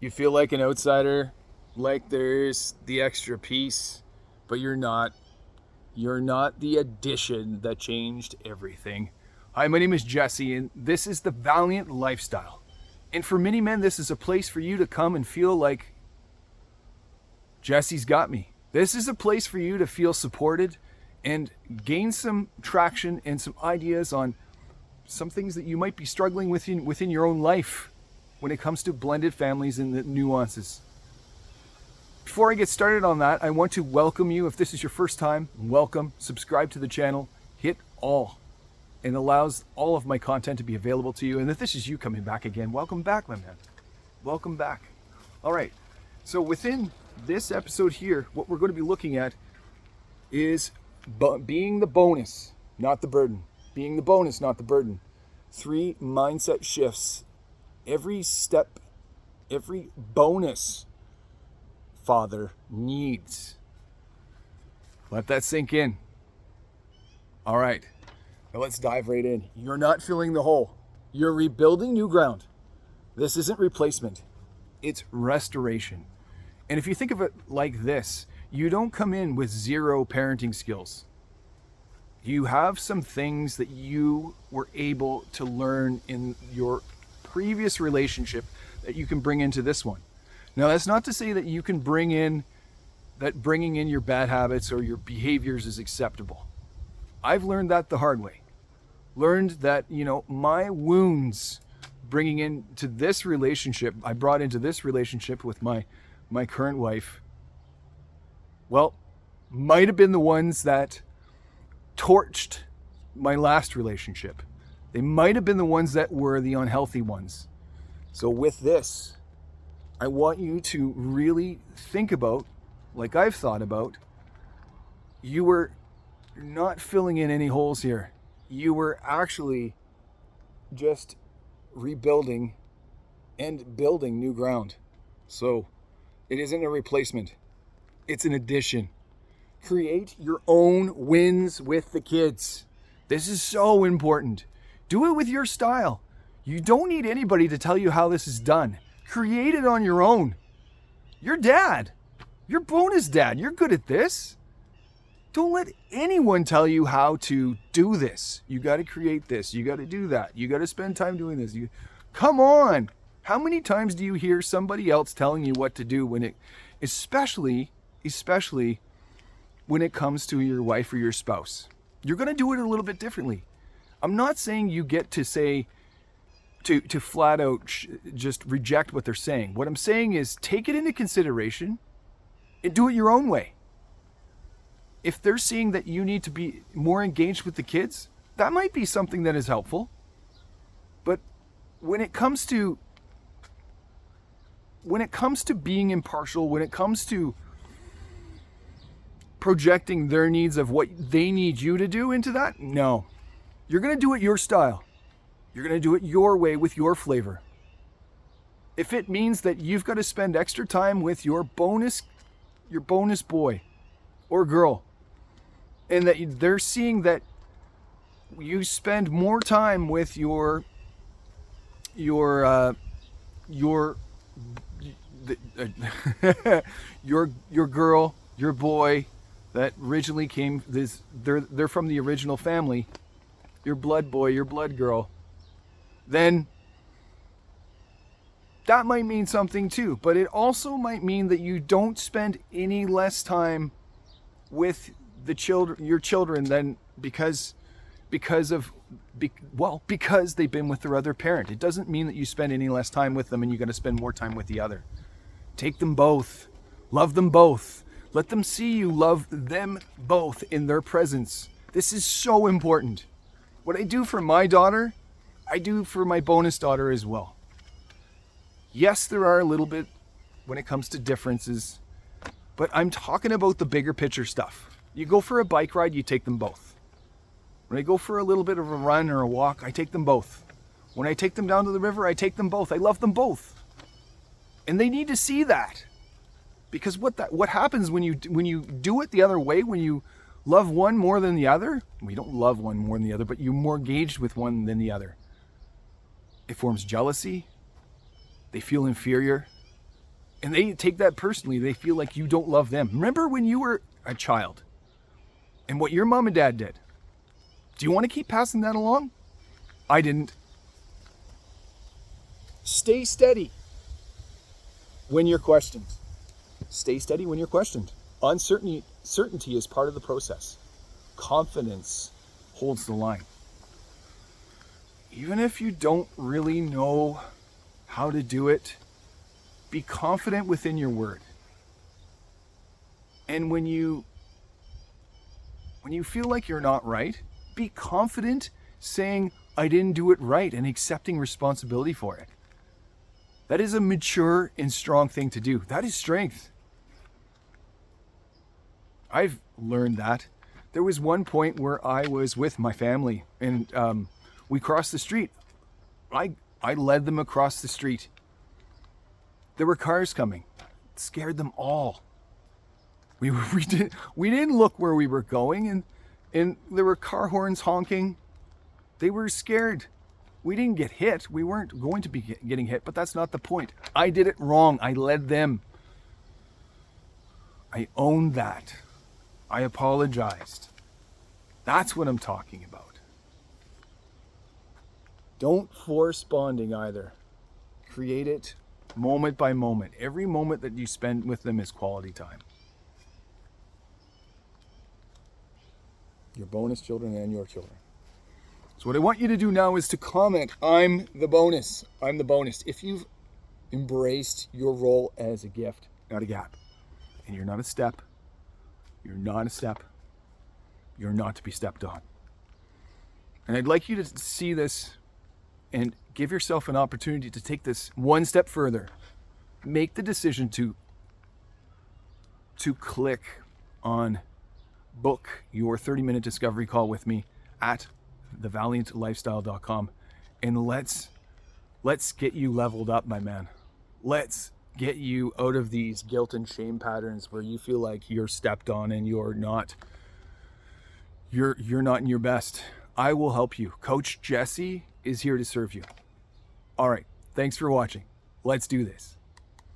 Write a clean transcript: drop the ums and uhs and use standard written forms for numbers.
You feel like an outsider, like there's the extra piece, but you're not. You're not the addition that changed everything. Hi, my name is Jesse, and this is the Valiant Lifestyle. And for many men, this is a place for you to come and feel like Jesse's got me. This is a place for you to feel supported and gain some traction and some ideas on some things that you might be struggling with within your own life when it comes to blended families and the nuances. Before I get started on that, I want to welcome you. If this is your first time, welcome. Subscribe to the channel. Hit all. It allows all of my content to be available to you. And if this is you coming back again, welcome back, my man. Welcome back. All right. So within this episode here, what we're going to be looking at is being the bonus, not the burden. Being the bonus, not the burden. 3 mindset shifts. Every step, every bonus father needs. Let that sink in. All right, now let's dive right in. You're not filling the hole. You're rebuilding new ground. This isn't replacement. It's restoration. And if you think of it like this, you don't come in with 0 parenting skills. You have some things that you were able to learn in your previous relationship that you can bring into this one. Now, that's not to say that you can bringing in your bad habits or your behaviors is acceptable. I've learned that the hard way. Learned that, my wounds bringing into this relationship, I brought into this relationship with my current wife, well, might have been the ones that torched my last relationship. They might have been the ones that were the unhealthy ones. So with this, I want you to really think about, like I've thought about, you were not filling in any holes here. You were actually just rebuilding and building new ground. So it isn't a replacement. It's an addition. Create your own wins with the kids. This is so important. Do it with your style. You don't need anybody to tell you how this is done. Create it on your own. You're dad. You're bonus dad. You're good at this. Don't let anyone tell you how to do this. You got to create this. You got to do that. You got to spend time doing this. Come on. How many times do you hear somebody else telling you what to do especially when it comes to your wife or your spouse? You're going to do it a little bit differently. I'm not saying you get to say, to flat out just reject what they're saying. What I'm saying is take it into consideration and do it your own way. If they're seeing that you need to be more engaged with the kids, that might be something that is helpful. But when it comes to being impartial, when it comes to projecting their needs of what they need you to do into that, no. You're going to do it your style. You're going to do it your way with your flavor. If it means that you've got to spend extra time with your bonus boy or girl, and that they're seeing that you spend more time with your girl, your boy that originally came, they're from the original family, your blood boy, your blood girl, then that might mean something too. But it also might mean that you don't spend any less time with your children than because they've been with their other parent. It doesn't mean that you spend any less time with them and you're going to spend more time with the other. Take them both. Love them both. Let them see you love them both in their presence. This is so important. What I do for my daughter, I do for my bonus daughter as well. Yes, there are a little bit when it comes to differences, but I'm talking about the bigger picture stuff. You go for a bike ride, you take them both. When I go for a little bit of a run or a walk, I take them both. When I take them down to the river, I take them both. I love them both. And they need to see that. Because what happens when you do it the other way, when you love one more than the other, we don't love one more than the other, but you're more engaged with one than the other. It forms jealousy. They feel inferior. And they take that personally. They feel like you don't love them. Remember when you were a child and what your mom and dad did? Do you want to keep passing that along? I didn't. Stay steady when you're questioned. Stay steady when you're questioned. Certainty is part of the process. Confidence holds the line. Even if you don't really know how to do it, be confident within your word. And when you feel like you're not right, be confident saying, I didn't do it right, and accepting responsibility for it. That is a mature and strong thing to do. That is strength. I've learned that. There was one point where I was with my family and we crossed the street. I led them across the street. There were cars coming. It scared them all. We didn't look where we were going, and there were car horns honking. They were scared. We didn't get hit. We weren't going to be getting hit, but that's not the point. I did it wrong. I led them. I owned that. I apologized. That's what I'm talking about. Don't force bonding either. Create it moment by moment. Every moment that you spend with them is quality time. Your bonus children and your children. So what I want you to do now is to comment, I'm the bonus. I'm the bonus. If you've embraced your role as a gift, not a gap, and you're not a step, you're not a step, you're not to be stepped on. And I'd like you to see this and give yourself an opportunity to take this one step further. Make the decision to click on book your 30-minute discovery call with me at thevaliantlifestyle.com, and let's get you leveled up, my man. Let's get you out of these guilt and shame patterns where you feel like you're stepped on and you're not in your best. I will help you. Coach Jesse is here to serve you. All right. Thanks for watching. Let's do this.